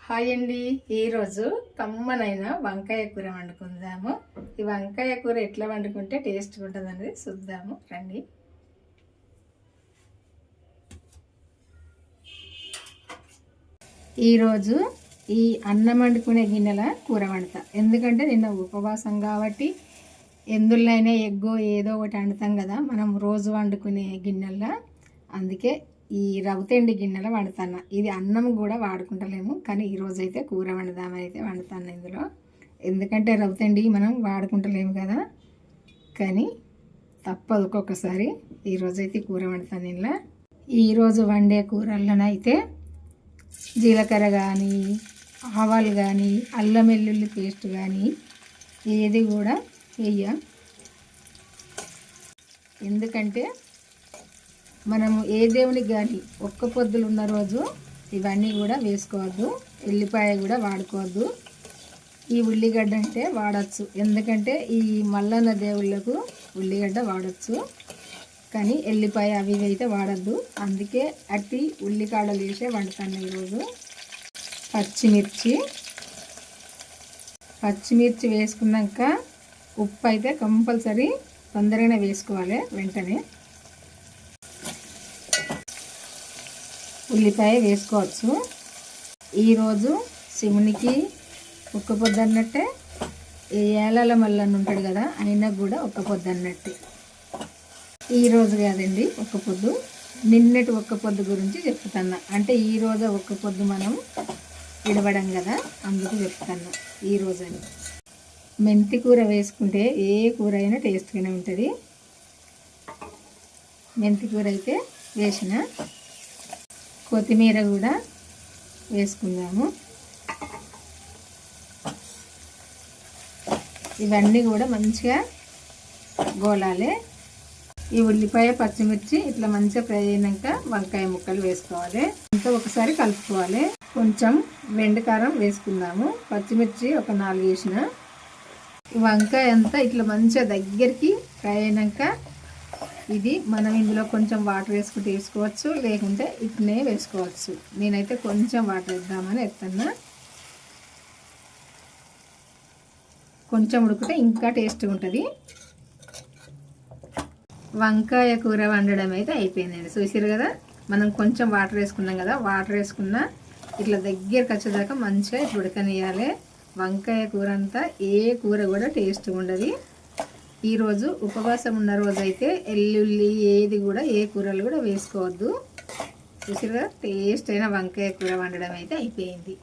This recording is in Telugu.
హాయ్ అండి, ఈరోజు కమ్మనైన వంకాయ కూర వండుకుందాము. ఈ వంకాయ కూర ఎట్లా వండుకుంటే టేస్ట్గా ఉంటుంది అనేది చూద్దాము రండి. ఈరోజు ఈ అన్నం వండుకునే గిన్నెల కూర వండుతా. ఎందుకంటే నిన్న ఉపవాసం కాబట్టి ఎందులోనైనా ఎగ్గో ఏదో ఒకటి వండుతాం కదా మనం రోజు వండుకునే గిన్నెల. అందుకే ఈ రవ్వతెండి గిన్నెలో వండుతాను. ఇది అన్నం కూడా వాడుకుంటలేము, కానీ ఈరోజు అయితే కూర వండుదామని అయితే వండుతాను ఇందులో. ఎందుకంటే రవ్వతెండి మనం వాడుకుంటలేము కదా, కానీ తప్పదు ఒక్కొక్కసారి. ఈరోజైతే కూర వండుతాను ఇందులో. ఈరోజు వండే కూరలనైతే జీలకర్ర కానీ, ఆవాలు కానీ, అల్లం వెల్లుల్లి పేస్ట్ కానీ ఏది కూడా వేయ. ఎందుకంటే మనము ఏ దేవునికి కానీ ఒక్క పొద్దులు ఉన్న రోజు ఇవన్నీ కూడా వేసుకోవద్దు. ఎల్లిపాయ కూడా వాడుకోవద్దు. ఈ ఉల్లిగడ్డ అంటే వాడచ్చు, ఎందుకంటే ఈ మల్లన్న దేవుళ్ళకు ఉల్లిగడ్డ వాడచ్చు, కానీ ఎల్లిపాయ అవి అయితే వాడద్దు. అందుకే అట్టి ఉల్లికాడలు వేసే వండుతాను ఈరోజు. పచ్చిమిర్చి వేసుకున్నాక ఉప్పు అయితే కంపల్సరీ తొందరగానే వేసుకోవాలి, వెంటనే. ఉల్లిపాయ వేసుకోవచ్చు. ఈరోజు శివునికి ఒక్క పొద్దు అన్నట్టే, ఏళ్ళ మల్లన్న ఉంటాడు కదా, ఆయనకు కూడా ఒక్క పొద్దు అన్నట్టే. ఈరోజు కాదండి ఒక్క పొద్దు, నిన్నటి ఒక్క పొద్దు గురించి చెప్తున్నా. అంటే ఈరోజు ఒక్క పొద్దు మనం విడవడం కదా, అందుకు చెప్తున్నా ఈరోజు అని. మెంతి కూర వేసుకుంటే ఏ కూర అయినా టేస్ట్గానే ఉంటుంది. మెంతి కూర అయితే వేసిన, కొత్తిమీర కూడా వేసుకుందాము. ఇవన్నీ కూడా మంచిగా గోలాలి. ఈ ఉల్లిపాయ పచ్చిమిర్చి ఇట్లా మంచిగా ఫ్రై అయినాక వంకాయ ముక్కలు వేసుకోవాలి. అంతా ఒకసారి కలుపుకోవాలి. కొంచెం వెండికారం వేసుకుందాము. పచ్చిమిర్చి ఒక 4 వేసిన. వంకాయ అంతా ఇట్లా మంచిగా దగ్గరికి ఫ్రై అయినాక ఇది మనం ఇందులో కొంచెం వాటర్ వేసుకోవచ్చు, లేకుంటే ఇట్నే వేసుకోవచ్చు. నేనైతే కొంచెం వాటర్ వేద్దామని ఎత్తన్నా. కొంచెం ఉడికితే ఇంకా టేస్ట్గా ఉంటుంది. వంకాయ కూర వండడం అయితే అయిపోయిందండి. చూసారు కదా, మనం కొంచెం వాటర్ వేసుకున్నాం కదా, వాటర్ వేసుకున్న ఇట్లా దగ్గరికి వచ్చేదాకా మంచిగా ఇట్లా ఉడకనియాలి. వంకాయ కూర అంతా ఏ కూర కూడా టేస్ట్గా ఉండదు. ఈరోజు ఉపవాసం ఉన్న రోజైతే ఎల్లుల్లి ఏది కూడా ఏ కూరలు కూడా వేసుకోవద్దు. చూసారుగా, టేస్ట్ అయిన వంకాయ కూర వండడం అయితే అయిపోయింది.